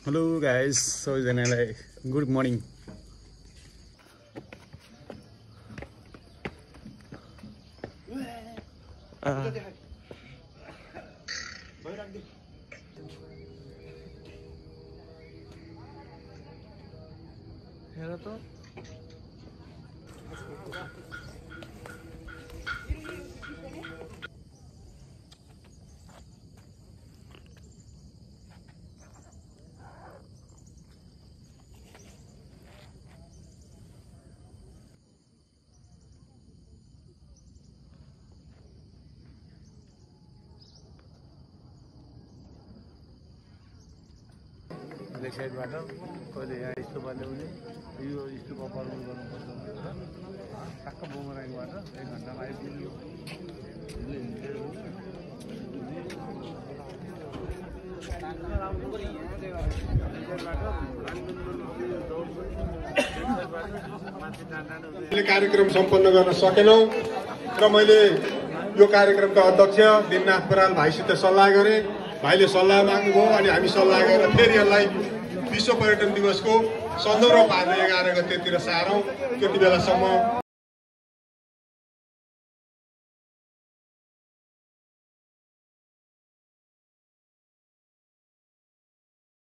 Hello guys, सबैजनालाई good morning. हेर त लेफ्ट साइडबाट कहिले यहाँ स्टोपमा ल्याउने, यो स्टोपमा फर्मल गर्नुपर्छ भनेर टक्क बुमराङबाट 1 घन्टामा आइपुग्यो। कार्यक्रम सम्पन्न गर्न सकेनौं र मैले यो कार्यक्रमका अध्यक्ष दिननाथ बराल भाइसित सल्लाह गरेँ। भाइले सल्लाह माग्नुभयो अनि हामी सल्लाह गरेर फेरि यसलाई विश्व पर्यटन दिवसको सन्दर्भ पार्ने 11 गतेतिर सारौं। त्यति बेलासम्म